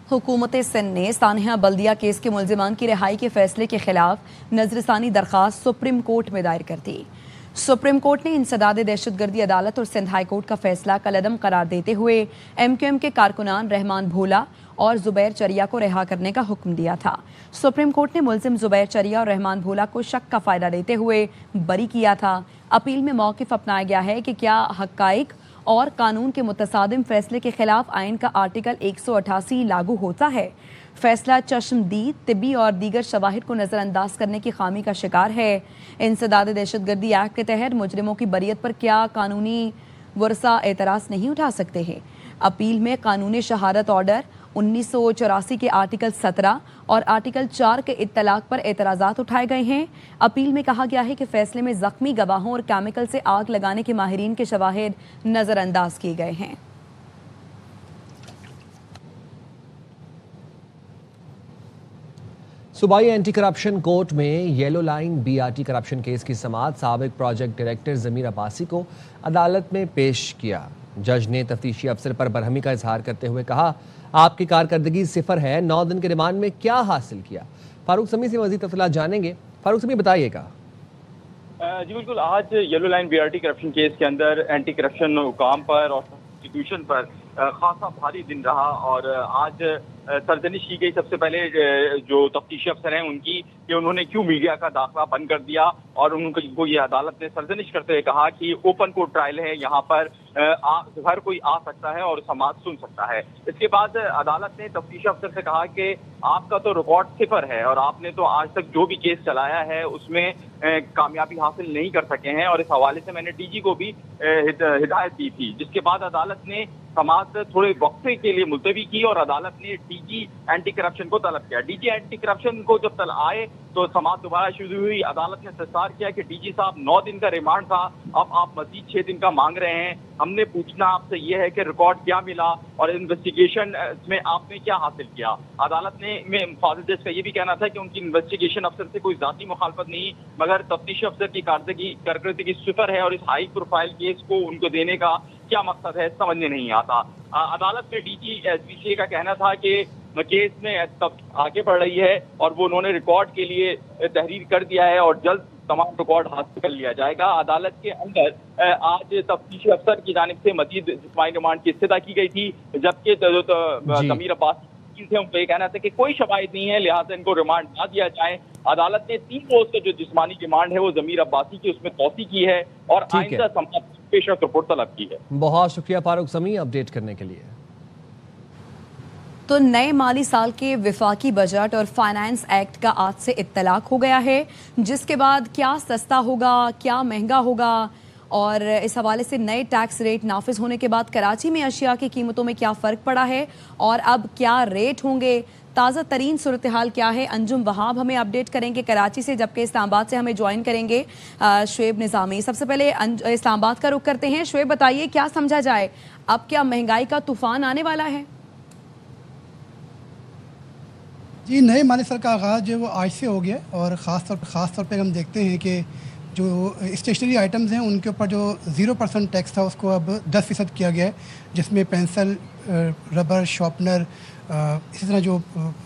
हुकूमत सिंध ने सानिया बल्दिया केस के मुल्जिमान की रिहाई के फैसले के खिलाफ नजरसानी दरख्वास्त सुप्रीम कोर्ट में दायर कर दी। सुप्रीम कोर्ट ने इंसदाद दहशतगर्दी अदालत और सिंध हाई कोर्ट का फैसला कलअदम करार देते हुए MQM के कारकुनान रहमान भोला और जुबैर चरिया को रिहा करने का हुक्म दिया था। सुप्रीम कोर्ट ने मुल्जिम जुबैर चरिया और रहमान भोला को शक का फायदा देते हुए बरी किया था। अपील में मौक़िफ़ अपनाया गया है कि क्या हक़ाइक़ और कानून के मुतसादिम फैसले के खिलाफ आइन का आर्टिकल 188 लागू होता है। फैसला चश्मदीद, तिब्बी और दीगर शवाहिद को नज़रअंदाज करने की खामी का शिकार है। इंसदाद दहशतगर्दी एक्ट के तहत मुजरिमों की बरियत पर क्या कानूनी वर्सा एतराज़ नहीं उठा सकते हैं। अपील में कानूनी शहादत ऑर्डर 1984 के आर्टिकल 17 और आर्टिकल 4 के इत्तलाक पर एतराज़ात उठाए गए हैं। अपील में कहा गया है कि फैसले में ज़ख्मी गवाहों और केमिकल से आग लगाने के माहिरीन के शवाहिद नज़रअंदाज किए गए हैं। सूबाई एंटी करप्शन कोर्ट में yellow line BRT corruption case की समाअत साबिक प्रोजेक्ट डायरेक्टर ज़मीर अब्बासी को अदालत में पेश किया। जज ने तफ्तीशी अफसर पर बरहमी का इजहार करते हुए कहा, आपकी कारकर्दगी सिफर है, 9 दिन के रिमांड में क्या हासिल किया। फारूक समी से मजीद तफसीलात जानेंगे। फारूक समी बताइएगा। जी बिल्कुल, आज yellow line BRT corruption case के अंदर एंटी करप्शन हुकाम पर और कॉन्स्टिट्यूशन पर खासा भारी दिन रहा और आज सरजनिश की गई सबसे पहले जो तफ्तीशी अफसर हैं उनकी कि उन्होंने क्यों मीडिया का दाखिला बंद कर दिया और उनको ये अदालत ने सरजनिश करते हुए कहा कि ओपन कोर्ट ट्रायल है, यहाँ पर हर कोई आ सकता है और समाज सुन सकता है। इसके बाद अदालत ने तफ्तीशी अफसर से कहा कि आपका तो रिकॉर्ड सिफर है और आपने तो आज तक जो भी केस चलाया है उसमें कामयाबी हासिल नहीं कर सके हैं और इस हवाले से मैंने DG को भी हिदायत दी थी। जिसके बाद अदालत ने समाअत थोड़े वक्फे के लिए मुलतवी की और अदालत ने DG एंटी करप्शन को तलब किया। DG एंटी करप्शन को जब आए तो समाअत दोबारा शुरू हुई। अदालत ने इस्तफसार किया कि DG साहब 9 दिन का रिमांड था, अब आप मजीद 6 दिन का मांग रहे हैं। हमने पूछना आपसे ये है कि रिकॉर्ड क्या मिला और इन्वेस्टिगेशन में आपने क्या हासिल किया। अदालत ने में फाजिल जज का ये भी कहना था कि उनकी इन्वेस्टिगेशन अफसर से कोई जाती मुखालफत नहीं, मगर तफ्तीशी अफसर की कारकर्दगी सिफर है और इस हाई प्रोफाइल केस को उनको देने का क्या मकसद है समझने नहीं आता। अदालत में DG SPCA का कहना था कि केस में तब आगे बढ़ रही है और वो उन्होंने रिकॉर्ड के लिए तहरीर कर दिया है और जल्द तमाम रिकॉर्ड हासिल कर लिया जाएगा। अदालत के अंदर आज तफ्तीशी अफसर की जानिब से मजीद जिस्मानी रिमांड की इस्तदा की गई थी, जबकि ज़मीर अब्बासी थे उनको ये कहना था कि कोई शवाहिद नहीं है, लिहाजा इनको रिमांड ना दिया जाए। अदालत ने 3 रोज का जो जिस्मानी रिमांड है वो ज़मीर अब्बासी की उसमें तौसी की है और आइंदा समाअत पेशरफ रिपोर्ट तलब की है। बहुत शुक्रिया फारूक समी अपडेट करने के लिए। तो नए माली साल के विफाकी बजट और फाइनेंस एक्ट का आज से इत्तलाक हो गया है, जिसके बाद क्या सस्ता होगा, क्या महंगा होगा और इस हवाले से नए टैक्स रेट नाफिज होने के बाद कराची में अशिया की कीमतों में क्या फ़र्क पड़ा है और अब क्या रेट होंगे, ताज़ा तरीन सूरत हाल क्या है, अंजुम वहाब हमें अपडेट करेंगे कराची से, जबकि इस्लामाबाद से हमें ज्वाइन करेंगे शुएब निज़ामी। सबसे पहले इस्लामाबाद का रुख करते हैं। शुएब बताइए, क्या समझा जाए, अब क्या महंगाई का तूफ़ान आने वाला है? जी, नए माली साल का आगाज़ जो है वो आज से हो गया और ख़ास तौर पे हम देखते हैं कि जो स्टेशनरी आइटम्स हैं उनके ऊपर जो 0% टैक्स था उसको अब 10% किया गया है, जिसमें पेंसिल, रबर, शार्पनर, इसी तरह जो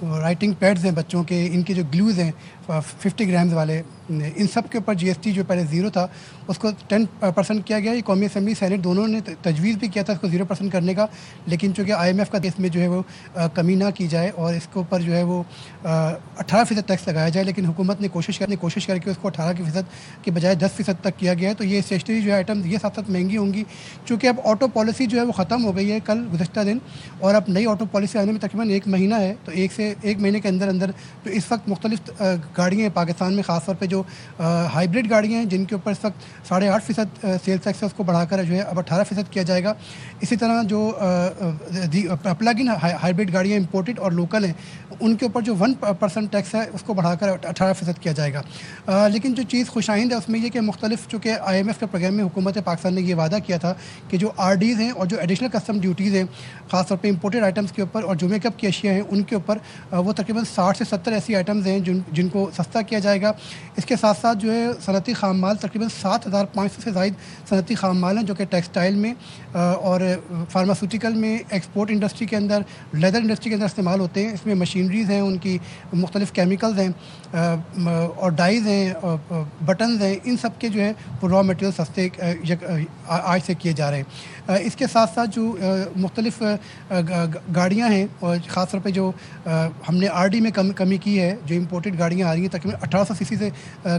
राइटिंग पैड्स हैं बच्चों के, इनके जो ग्लूज़ हैं 50 ग्राम्स वाले, इन सब के ऊपर GST जो पहले 0 था उसको 10% किया गया। ये कौमी असम्बली सेनेट दोनों ने तजवीज़ भी किया था इसको 0% करने का, लेकिन चूँकि IMF का केस में जो है वो कमी ना की जाए और इसके ऊपर जो है वो 18% टैक्स लगाया जाए, लेकिन हुकूमत ने कोशिश करके उसको 18% के बजाय 10% तक किया गया है। तो ये स्टेशनरी जो है आइटम्स ये साथ साथ महंगी होंगी, चूँकि अब ऑटो पॉलिसी जो है वो ख़त्म हो गई है कल गुज़श्ता दिन और अब नई ऑटो पॉलिसी आने में तकरीबन 1 महीना है। तो 1 महीने के अंदर जो इस वक्त मुख्तलिफ गाड़ियाँ हैं पाकिस्तान में, ख़ास तौर पे जो हाइब्रिड गाड़ियाँ हैं जिनके ऊपर इस वक्त 8.5% सेल्स टैक्स है उसको बढ़ाकर जो है अब 18% किया जाएगा। इसी तरह जो प्लग इन हाइब्रिड गाड़ियाँ इंपोर्टेड और लोकल हैं उनके ऊपर जो 1% टैक्स है उसको बढ़ाकर 18% किया जाएगा। लेकिन जो चीज़ खुशाइंद है उसमें ये कि मुख्तलिफ चूँकि IMF के प्रोग्राम में हुकूमत पाकिस्तान ने ये वादा किया था कि जो RDs हैं और जो एडिशनल कस्टम ड्यूटीज़ हैं ख़ास तौर पे इंपोर्टेड आइटम्स के ऊपर और जो میک اپ کی اشیاء ہیں ان کے اوپر وہ تقریباً 60 سے 70 ایسی آئٹمز ہیں جن کو سستا کیا جائے گا. اس کے ساتھ ساتھ جو ہے صنعتی خام مال تقریباً 7,500 سے زائد صنعتی خام مال ہیں جو کہ ٹیکسٹائل میں اور فارماسیوٹیکل میں، ایکسپورٹ انڈسٹری کے اندر، لیدر انڈسٹری کے اندر استعمال ہوتے ہیں. اس میں مشینریز ہیں، ان کی مختلف کیمیکلز ہیں اور ڈائز ہیں، بٹنز ہیں، ان سب کے جو ہے را مٹیریل سستے آج سے کیے جا رہے ہیں. اس کے ساتھ ساتھ جو مختلف گاڑیاں ہیں اور خاص طور پہ جو ہم نے آر ڈی میں کمی کی ہے، جو امپورٹڈ گاڑیاں آ رہی ہیں تقریباً 1800 cc سے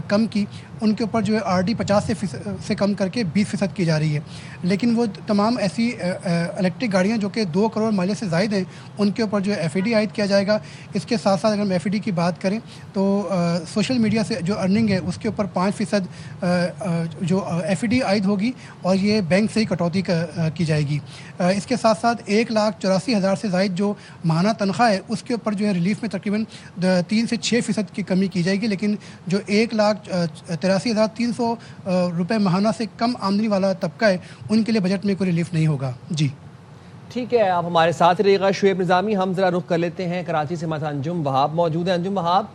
کم کی، ان کے اوپر جو ہے آر ڈی 50 سے کم کر کے 20% کی جا رہی ہے. لیکن وہ تمام ایسی الیکٹرک گاڑیاں جو کہ 2 کروڑ مائلیج سے زائد ہیں ان کے اوپر جو ہے FAD عائد کیا جائے گا. اس کے ساتھ ساتھ اگر ہم FAD کی بات کریں تو سوشل میڈیا سے جو ارننگ ہے اس کے اوپر 5% جو FAD عائد ہوگی اور یہ بینک سے ہی کٹوتی کی جائے گی. اس کے ساتھ ساتھ 1,84,000 سے زائد جو ماہانہ تنخواہ ہے اس کے اوپر جو ہے ریلیف میں تقریباً 3 سے 6% کی کمی کی جائے گی. لیکن جو 1,83,300 روپے ماہانہ سے کم آمدنی والا طبقہ ہے ان کے لیے بجٹ میں کوئی ریلیف نہیں ہوگا. جی ٹھیک ہے، آپ ہمارے ساتھ رہیے گا شعیب نظامی. ہم ذرا رخ کر لیتے ہیں کراچی سے. ہمارے انجم وہاب موجود ہیں. انجم وہاب،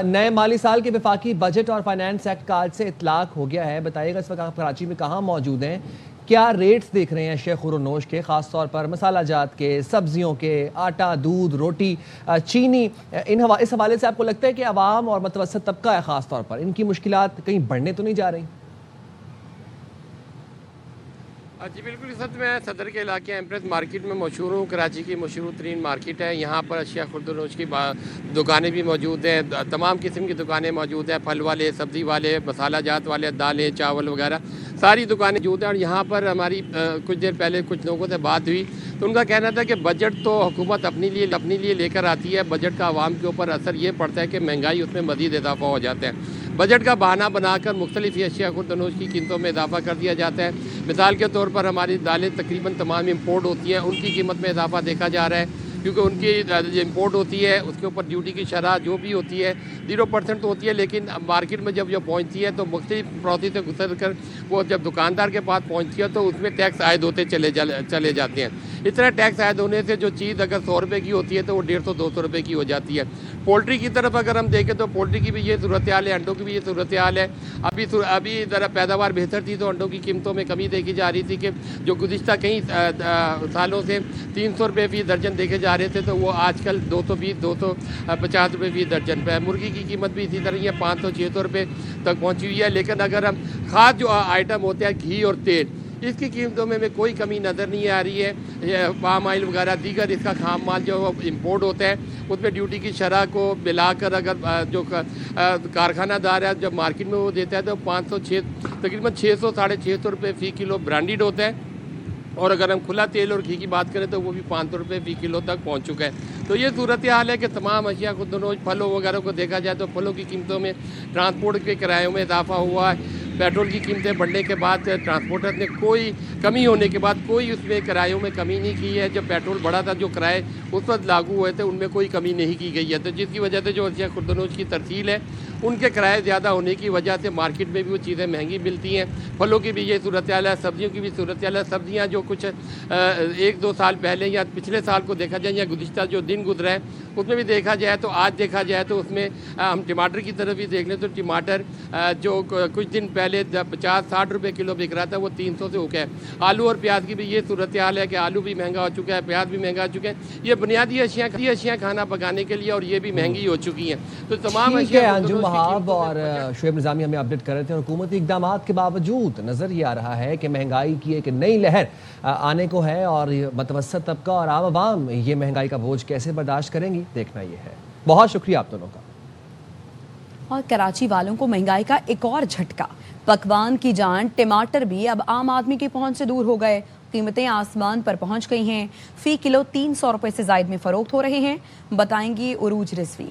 نئے مالی سال کے وفاقی بجٹ اور فائنانس ایکٹ کا آج سے اطلاق ہو گیا ہے. بتائیے گا اس وقت آپ کراچی میں کہاں موجود ہیں، کیا ریٹس دیکھ رہے ہیں اشیاء خور و نوش کے، خاص طور پر مسالہ جات کے، سبزیوں کے، آٹا، دودھ، روٹی، چینی، اس حوالے سے آپ کو لگتا ہے کہ عوام اور متوسط طبقہ ہے خاص طور پر ان کی مشکلات کہیں بڑھنے تو نہیں جا رہی؟ جی بالکل، اس وقت میں صدر کے علاقے ایمپریس مارکیٹ میں مشہور ہوں. کراچی کی مشہور ترین مارکیٹ ہے. یہاں پر اشیاء خورد و نوش کی دکانیں بھی موجود ہیں، تمام قسم کی دکانیں موجود ہیں، پھل والے، سبزی والے، مسالہ جات والے، دالیں، چاول وغیرہ ساری دکانیں موجود ہیں. اور یہاں پر ہماری کچھ دیر پہلے کچھ لوگوں سے بات ہوئی تو ان کا کہنا تھا کہ بجٹ تو حکومت اپنے لیے لے کر آتی ہے، بجٹ کا عوام کے اوپر اثر یہ پڑتا ہے کہ مہنگائی اس میں مزید اضافہ ہو جاتا ہے. بجٹ کا بہانہ بنا کر مختلف اشیاء خورد و نوش کی قیمتوں میں اضافہ کر دیا جاتا ہے. مثال کے طور پر ہماری دالیں تقریباً تمام امپورٹ ہوتی ہیں، ان کی قیمت میں اضافہ دیکھا جا رہا ہے کیونکہ ان کی جو امپورٹ ہوتی ہے اس کے اوپر ڈیوٹی کی شرح جو بھی ہوتی ہے 0% ہوتی ہے. لیکن مارکیٹ میں جب پہنچتی ہے تو مختلف پروسیس سے گزر کر وہ جب دکاندار کے پاس پہنچتی ہے تو اس میں ٹیکس عائد ہوتے چلے جاتے ہیں. اس طرح ٹیکس عائد ہونے سے جو چیز اگر 100 روپے کی ہوتی ہے تو وہ 150-200 روپے کی ہو جاتی ہے. پولٹری کی طرف اگر ہم دیکھیں تو پولٹری کی بھی یہ صورتحال ہے، انڈوں کی بھی یہ صورتحال ہے. ابھی ذرا پیداوار بہتر تھی تو انڈوں کی قیمتوں میں کمی دیکھی جا رہی تھی کہ جو گزشتہ کئی سالوں سے 300 روپے فی درجن دیکھے جا رہے تھے تو وہ آج کل 250 روپے فی درجن پہ. مرغی کی قیمت بھی اسی طرح یہ 500-600 روپے تک پہنچی ہوئی ہے. لیکن اگر ہم خاص جو آئٹم ہوتے ہیں گھی اور تیل، اس کی قیمتوں میں کوئی کمی نظر نہیں آ رہی ہے. پام آئل وغیرہ دیگر اس کا خام مال جو امپورٹ ہوتا ہے اس میں ڈیوٹی کی شرح کو ملا کر اگر جو کارخانہ دار ہے جب مارکیٹ میں وہ دیتا ہے تو تقریباً 600-650 روپے فی کلو برانڈیڈ ہوتا ہے. اور اگر ہم کھلا تیل اور گھی کی بات کریں تو وہ بھی 500 روپے فی کلو تک پہنچ چکا ہے. تو یہ صورتحال ہے کہ تمام اشیاء خود نوش پھلوں وغیرہ کو دیکھا جائے تو پھلوں کی قیمتوں میں ٹرانسپورٹ کے کرایوں میں اضافہ ہوا ہے. پیٹرول کی قیمتیں بڑھنے کے بعد ٹرانسپورٹر نے کوئی کمی ہونے کے بعد کوئی اس میں کرایوں میں کمی نہیں کی ہے. جب پیٹرول بڑھا تھا جو کرائے اس وقت لاگو ہوئے تھے ان میں کوئی کمی نہیں کی گئی ہے. تو جس کی وجہ سے جو اشیاء خورد و نوش کی ترسیل ہے ان کے کرائے زیادہ ہونے کی وجہ سے مارکیٹ میں بھی وہ چیزیں مہنگی ملتی ہیں. پھلوں کی بھی یہ صورتحال ہے، سبزیوں کی بھی صورتحال ہے. سبزیاں جو کچھ 1-2 سال پہلے یا پچھلے سال کو دیکھا جائے یا گزشتہ جو دن گزرا ہے اس میں بھی دیکھا جائے تو آج دیکھا جائے تو اس میں ہم ٹماٹر کی طرف بھی دیکھ لیں تو ٹماٹر جو کچھ دن پہلے 50-60 روپے کلو بک رہا تھا وہ 300 سے ہو گیا ہے. آلو اور پیاز کی بھی یہ صورتحال ہے کہ آلو بھی مہنگا ہو چکا ہے، پیاز بھی مہنگا ہو چکا ہے. یہ بنیادی اشیاء کھانا پکانے کے لیے اور یہ بھی مہنگی ہو چکی ہیں. تو تمام انجم وہاب اور شعیب نظامی ہمیں اپڈیٹ کر رہے تھے. حکومتی اقدامات کے باوجود نظر یہ آ رہا ہے کہ مہنگائی کی ایک نئی لہر آنے کو ہے اور متوسط طبقہ اور عام عوام یہ مہنگائی کا بوجھ کیسے برداشت کریں گی دیکھنا یہ ہے. بہت شکریہ آپ دونوں کا. اور کراچی والوں کو مہنگائی کا ایک اور جھٹکا. پکوان کی جان ٹماٹر بھی اب عام آدمی کی پہنچ سے دور ہو گئے. قیمتیں آسمان پر پہنچ گئی ہیں. فی کلو 300 روپے سے زائد میں فروخت ہو رہے ہیں. بتائیں گی عروج رضوی.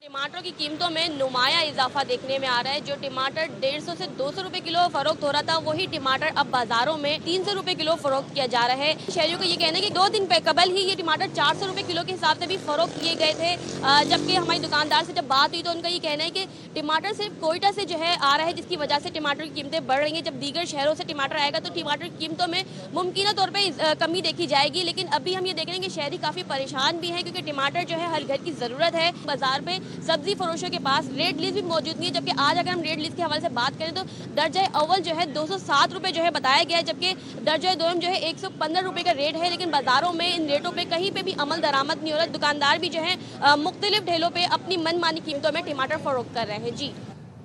टमाटर की कीमतों में नुमाया इजाफा देखने में आ रहा है। जो टमाटर 150 से 200 रुपए किलो फरोख्त हो रहा था, वही टमाटर अब बाजारों में 300 रुपए किलो फरोख्त किया जा रहा है। शहरियों का ये कहना है कि 2 दिन कबल ही ये टमाटर 400 रुपए किलो के हिसाब से भी फरोख्त किए गए थे। जबकि हमारी दुकानदार से जब बात हुई तो उनका ये कहना है कि टमाटर सिर्फ कोयटा से जो है आ रहा है, जिसकी वजह से टमाटर की कीमतें बढ़ रही हैं। जब दीगर शहरों से टमाटर आएगा तो टमाटर की कीमतों में मुमकिन तौर पर कमी देखी जाएगी। लेकिन अभी हम ये देख रहे हैं कि शहरी काफ़ी परेशान भी हैं, क्योंकि टमाटर जो है हर घर की ज़रूरत है। बाजार में सब्जी फरोशों के पास रेट लिस्ट भी मौजूद नहीं है। जबकि आज अगर हम रेट लिस्ट के हवाले से बात करें तो दर्जा अव्वल जो है 207 रुपए जो है बताया गया है, जबकि दर्जा दोम जो है 115 रुपए का रेट है। लेकिन बाजारों में इन रेटों पे कहीं पे भी अमल दरामद नहीं हो रहा। दुकानदार भी जो है मुख्तलिफ ढेलों पे अपनी मनमानी कीमतों में टमाटर फरोख्त कर रहे हैं। जी,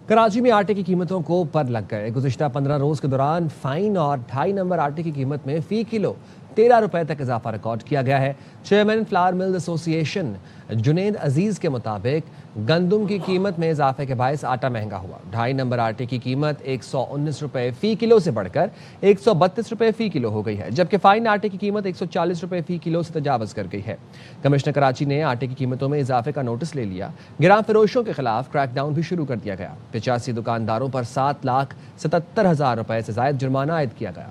कराची में आटे की कीमतों को पर लग गए। गुज़िश्ता 15 रोज के दौरान फाइन और 2.5 नंबर आटे की कीमत में फी किलो 13 रुपए तक इजाफा रिकॉर्ड किया गया है। Chairman flour mills association Junaid Aziz के मुताबिक गंदम की कीमत में इजाफे के बायस आटा महंगा हुआ। 2.5 नंबर आटे की कीमत 119 रुपए फी किलो से बढ़कर 132 रुपए फी किलो हो गई है, जबकि फाइन आटे की कीमत 140 रुपए फी किलो से तजावज़ कर गई है। कमिश्नर कराची ने आटे की कीमतों में इजाफे का नोटिस ले लिया। गिरां फरोशों के खिलाफ क्रैकडाउन भी शुरू कर दिया गया। 85 दुकानदारों पर 7,77,000 रुपए से ज़ायद जुर्माना आयद किया गया।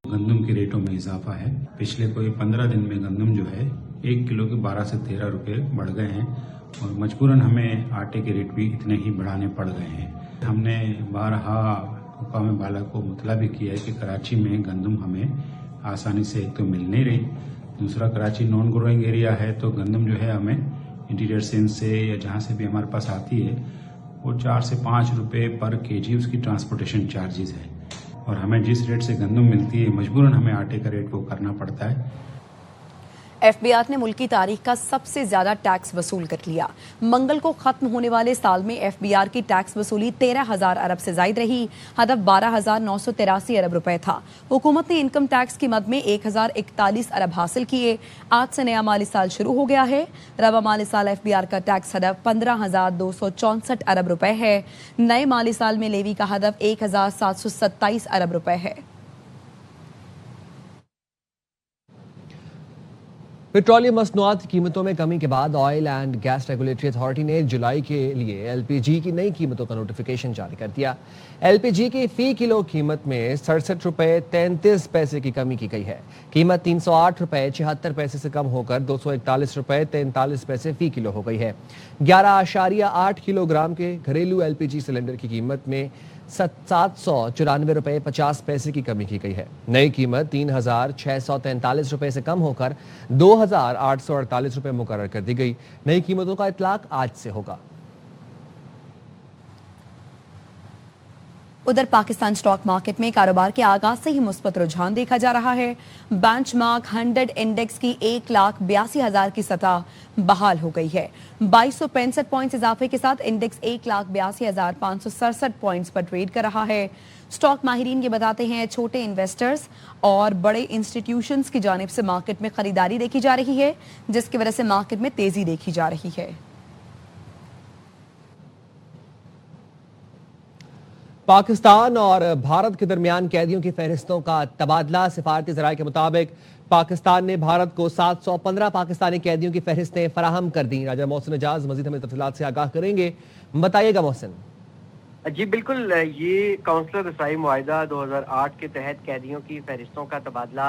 गंदम के रेटों में इजाफा है। पिछले कोई 15 दिन में गंदम जो है 1 किलो के 12 से 13 रुपए बढ़ गए हैं और मजबूरन हमें आटे के रेट भी इतने ही बढ़ाने पड़ गए हैं। हमने बारहा हुकाम बाला को मुतला भी किया है कि कराची में गंदम हमें आसानी से एक तो मिल नहीं रही, दूसरा कराची नॉन ग्रोइंग एरिया है तो गंदम जो है हमें इंटीरियर सिंध से या जहाँ से भी हमारे पास आती है वो 4 से 5 रुपए पर केजी उसकी ट्रांसपोर्टेशन चार्जेस है और हमें जिस रेट से गंदम मिलती है मजबूरन हमें आटे का रेट वो करना पड़ता है। एफबीआर ने मुल्क की तारीख का सबसे ज्यादा टैक्स वसूल कर लिया। मंगल को खत्म होने वाले साल में एफबीआर की टैक्स वसूली 13,000 अरब से जायद रही। हदफ 12,983 अरब रुपए था। हुकूमत ने इनकम टैक्स की मद में 1,041 अरब हासिल किए। आज से नया माली साल शुरू हो गया है। रवा माली साल एफबीआर का टैक्स हदफ 15,264 अरब रुपए है। नए माली साल में लेवी का हदफ 1,727 अरब रुपए है। पेट्रोलियम मसनूआत की कीमतों में कमी के बाद oil and gas regulatory authority ने जुलाई के लिए एलपीजी की नई कीमतों का नोटिफिकेशन जारी कर दिया। एलपीजी की फी किलो कीमत में 67 रुपए 33 पैसे की कमी की गई है। कीमत 308 रुपए 76 पैसे से कम होकर 241 रुपए 43 पैसे फी किलो हो गई है। 11.8 किलोग्राम के घरेलू एलपीजी सिलेंडर की कीमत में 794 रुपए 50 पैसे की कमी की गई है। नई कीमत 3,643 रुपए से कम होकर 2,848 रुपए मुकर्रर कर दी गई। नई कीमतों का इतलाक आज से होगा। उधर पाकिस्तान स्टॉक मार्केट में कारोबार के आगाज से ही मुस्बत रुझान देखा जा रहा है। बेंचमार्क 100 इंडेक्स की 1,82,000 की सतह बहाल हो गई है। 2265 पॉइंट्स इजाफे के साथ इंडेक्स 1,82,567 पॉइंट्स पर ट्रेड कर रहा है। स्टॉक माहिरीन ये बताते हैं छोटे इन्वेस्टर्स और बड़े इंस्टीट्यूशंस की जानिब से मार्केट में खरीदारी देखी जा रही है, जिसकी वजह से मार्केट में तेजी देखी जा रही है। पाकिस्तान और भारत के दरमियान कैदियों की फहरिस्तों का तबादला। सिफारती ज़राए के मुताबिक पाकिस्तान ने भारत को 715 पाकिस्तानी कैदियों की फहरिस्तें फराहम कर दी। राजा मोहसिन एजाज मजीद हमें तफसीलात से आगाह करेंगे। बताइएगा मोहसिन। जी बिल्कुल, ये काउंसलर रसाई मुआहिदा 2008 के तहत कैदियों की फहरिस्तों का तबादला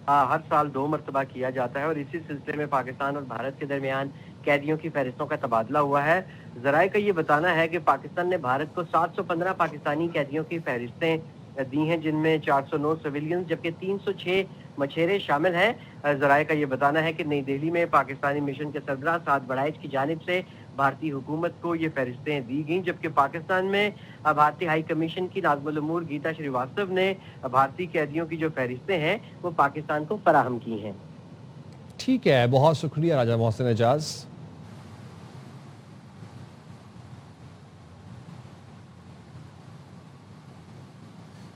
हर साल 2 मरतबा किया जाता है और इसी सिलसिले में पाकिस्तान और भारत के दरमियान कैदियों की फहरिस्तों का तबादला हुआ है। ज़राए का ये बताना है कि पाकिस्तान ने भारत को 715 पाकिस्तानी कैदियों की फहरिस्तें दी हैं, जिनमें 409 सिविलियंस जबकि 306 मछेरे शामिल हैं। ज़राए का ये बताना है कि नई दिल्ली में पाकिस्तानी मिशन के सरबराह साद बड़ाइच की जानिब से भारतीय हुकूमत को ये फहरिस्तें दी गईं, जबकि पाकिस्तान में भारतीय हाई कमीशन की नाज़मुल उमूर गीता श्रीवास्तव ने भारतीय कैदियों की जो फहरिस्तें हैं वो पाकिस्तान को फराहम की हैं। ठीक है, बहुत शुक्रिया राजा मोहसिन एजाज।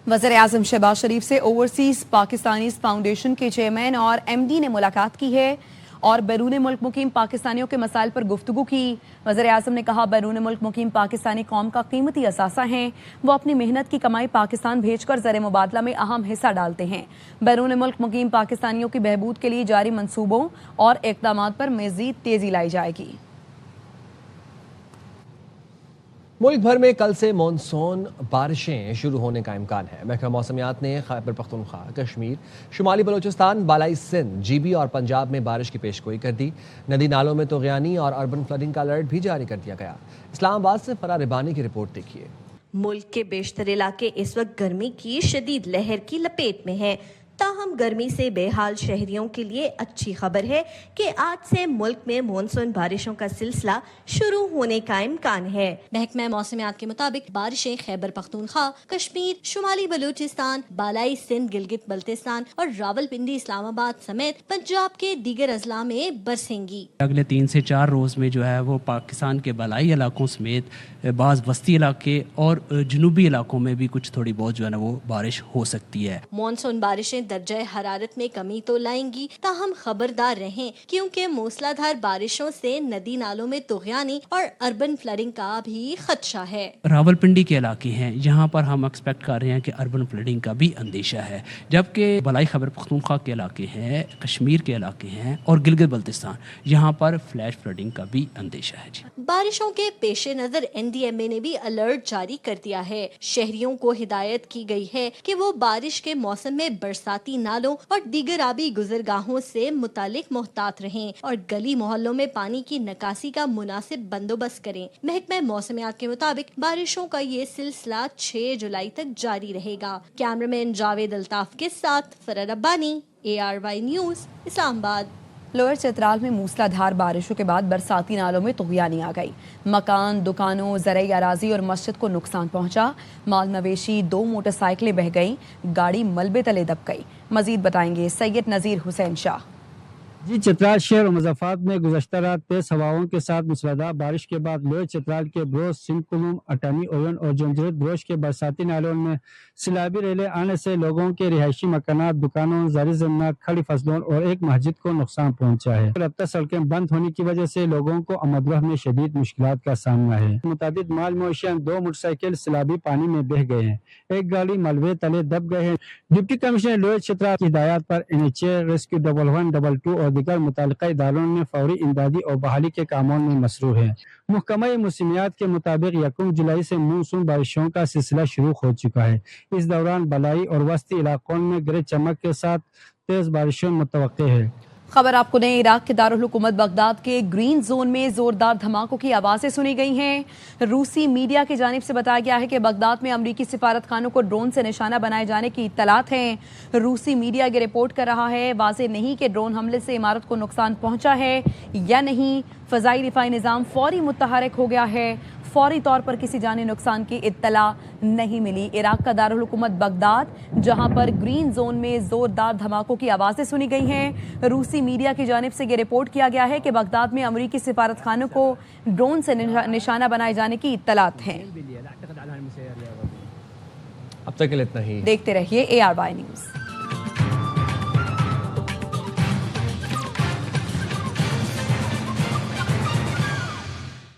वज़ीर-ए-आज़म शहबाज शरीफ से ओवरसीज पाकिस्तानीज़ फाउंडेशन के चेयरमैन और एमडी ने मुलाकात की है और बैरून मुल्क मुकीम पाकिस्तानियों के मसाइल पर गुफ्तगू की। वज़ीर-ए-आज़म ने कहा बैरून मुल्क मुकीम पाकिस्तानी कौम का कीमती असासा हैं। वो अपनी मेहनत की कमाई पाकिस्तान भेजकर ज़र मुबादला में अहम हिस्सा डालते हैं। बैरून मुल्क मुकीम पाकिस्तानियों की बहबूद के लिए जारी मंसूबों और इक़दामात पर मज़ीद तेज़ी लाई जाएगी। मुल्क भर में कल से मानसून बारिशें शुरू होने का इम्कान है। महकमा मौसमियात ने खैबर पख्तूनख्वा, कश्मीर, शुमाली बलूचिस्तान, बालाई सिंध, जीबी और पंजाब में बारिश की पेशगोई कर दी। नदी नालों में तोग़यानी और अर्बन फ्लडिंग का अलर्ट भी जारी कर दिया गया। इस्लामाबाद से फरार रिबानी की रिपोर्ट देखिए। मुल्क के बेशतर इलाके इस वक्त गर्मी की शदीद लहर की लपेट में हैं। ताहम गर्मी से बेहाल शहरियों के लिए अच्छी खबर है कि आज से मुल्क में मानसून बारिशों का सिलसिला शुरू होने का इम्कान है। महकमा मौसमियात के मुताबिक बारिशें खैबर पख्तूनख्वा, कश्मीर, शुमाली बलूचिस्तान, बालाई सिंध, गिलगित बल्तिस्तान और रावलपिंडी, इस्लामाबाद समेत पंजाब के दीगर अजला में बरसेंगी। अगले 3 से 4 रोज़ में जो है वो पाकिस्तान के बालाई इलाकों समेत बाज़ वस्ती इलाके और जनूबी इलाकों में भी कुछ थोड़ी बहुत जो है ना वो बारिश हो सकती है। मानसून बारिशें दर्जा हरारत में कमी तो लाएंगी, ताहम खबरदार रहें क्योंकि मूसलाधार बारिशों से नदी नालों में तुग़यानी और अर्बन फ्लडिंग का भी खदशा है। रावलपिंडी के इलाके हैं, यहाँ पर हम एक्सपेक्ट कर रहे हैं कि अर्बन फ्लडिंग का भी अंदेशा है, जबकि बलाई खैबर पख्तूनख्वा के इलाके हैं, कश्मीर के इलाके हैं और गिलगित बल्तिस्तान, यहाँ पर फ्लैश फ्लडिंग का भी अंदेशा है। जी, बारिशों के पेश नज़र NDMA ने भी अलर्ट जारी कर दिया है। शहरियों को हिदायत की गई है कि वो बारिश के मौसम में बरसाती नालों और दीगर आबी गुजरगाहों से मुतालिक मोहतात रहें और गली मोहल्लों में पानी की निकासी का मुनासिब बंदोबस्त करें। महकमा मौसमियात के मुताबिक बारिशों का ये सिलसिला 6 जुलाई तक जारी रहेगा। कैमरामैन जावेद अल्ताफ के साथ फरार Rabbani, ARY news, Islamabad. Lower Chitral में मूसलाधार बारिशों के बाद बरसाती नालों में तुग़यानी आ गई। मकान, दुकानों, ज़रई अराज़ी और मस्जिद को नुकसान पहुंचा। माल मवेशी, 2 मोटरसाइकिलें बह गईं, गाड़ी मलबे तले दब गई। मजीद बताएंगे सैयद नज़ीर हुसैन शाह। जी, चतराल शहर और मुजफ्फराबाद में गुज़श्ता रात तेज हवाओं के साथ मूसलाधार बारिश के बाद लोअर चतराल के ब्रोश, सिंकुलम, अटानी, ओवन और जंजरत ब्रोश के बरसाती नालों में सैलाबी रेले आने से लोगों के रिहायशी मकानात, दुकानों, ज़ारी ज़मीनात, खड़ी फसलों और एक मस्जिद को नुकसान पहुंचा है। अब तक सड़कें बंद होने की वजह से लोगों को आमदरफ्त में शदीद मुश्किलात का सामना है। मुताबिक माल मवेशियां, 2 मोटरसाइकिल सैलाबी पानी में बह गए हैं, एक गाड़ी मलबे तले दब गए हैं। डिप्टी कमिश्नर लोअर चतराल की हिदायत पर NHA, रेस्क्यू 1122 और दीगर मुतल्लिका इदारों ने फौरी इमदादी और बहाली के कामों में मसरूफ है। महकमा मौसमियात के मुताबिक 1 जुलाई से मानसून बारिशों का सिलसिला शुरू हो चुका है। इस दौरान बलाई और वस्ती इलाकों में गरज चमक के साथ तेज बारिशों मुतवक्के है। खबर आपको दें, इराक के दारुल हुकूमत बगदाद के ग्रीन जोन में जोरदार धमाकों की आवाज़ें सुनी गई हैं। रूसी मीडिया की जानिब से बताया गया है कि बगदाद में अमरीकी सिफारत खानों को ड्रोन से निशाना बनाए जाने की इत्तलात हैं। रूसी मीडिया ये रिपोर्ट कर रहा है, वाज़ेह नहीं कि ड्रोन हमले से इमारत को नुकसान पहुंचा है या नहीं। फ़ज़ाई दिफाई निज़ाम फौरी मुतहरक हो गया है। फौरी तौर पर किसी जानी नुकसान की इत्तला नहीं मिली। इराक का दारुल हुकूमत बगदाद, जहां पर ग्रीन जोन में जोरदार धमाकों की आवाज़ें सुनी गई हैं। रूसी मीडिया की जानिब से ये रिपोर्ट किया गया है कि बगदाद में अमरीकी सिफारत खानों को ड्रोन से निशाना बनाए जाने की इत्तलात हैं। अब तक के लिए इतना ही। देखते रहिए ARY न्यूज़।